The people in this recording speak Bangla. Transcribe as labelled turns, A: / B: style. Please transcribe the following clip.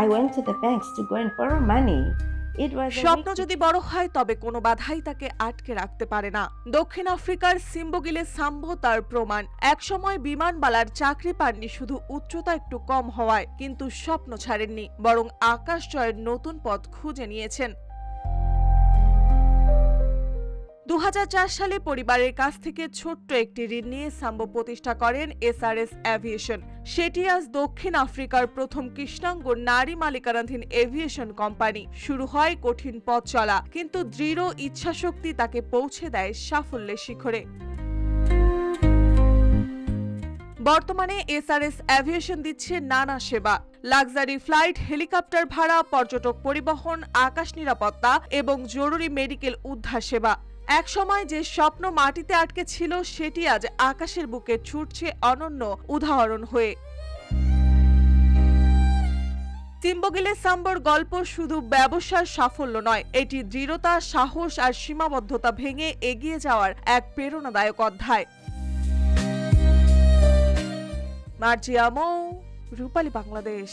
A: I went to the banks to go and borrow money. It was a
B: স্বপ্ন
A: week
B: যদি বড় হয় তবে কোনো বাধাই তাকে আটকে রাখতে পারে না। দক্ষিণ আফ্রিকার সিম্বগিলে সাম্বো তার প্রমাণ। একসময় বিমানবালার চাকরি পাননি শুধু উচ্চতা একটু কম হওয়ায়, কিন্তু স্বপ্ন ছাড়েননি, বরং আকাশ জয়ের নতুন পথ খুঁজে নিয়েছেন। 2004 সালে পরিবারের কাছ থেকে ছোট্ট একটি ঋণ নিয়ে সাম্বো প্রতিষ্ঠা করেন SRS এভিয়েশন। সেটি আজ দক্ষিণ আফ্রিকার প্রথম কৃষ্ণাঙ্গ নারী মালিকানাধীন এভিয়েশন কোম্পানি। শুরু হয় কঠিন পথ চলা, কিন্তু দৃঢ় ইচ্ছাশক্তি তাকে পৌঁছে দেয় সাফল্যের শিখরে। বর্তমানে SRS এভিয়েশন দিচ্ছে নানা সেবা: লাক্সারি ফ্লাইট, হেলিকপ্টার ভাড়া, পর্যটক পরিবহন, আকাশ নিরাপত্তা এবং জরুরি মেডিকেল উদ্ধার সেবা। এক সময় যে স্বপ্ন মাটিতে আটকে ছিল, সেটি আজ আকাশের বুকে ছুটছে অনন্য উদাহরণ হয়ে। সিম্বগিলে সাম্বোর গল্প শুধু ব্যবসার সাফল্য নয়, এটি দৃঢ়তা, সাহস আর সীমাবদ্ধতা ভেঙে এগিয়ে যাওয়ার এক প্রেরণাদায়ক অধ্যায়। মার্জিয়া মৌ, রূপালী বাংলাদেশ।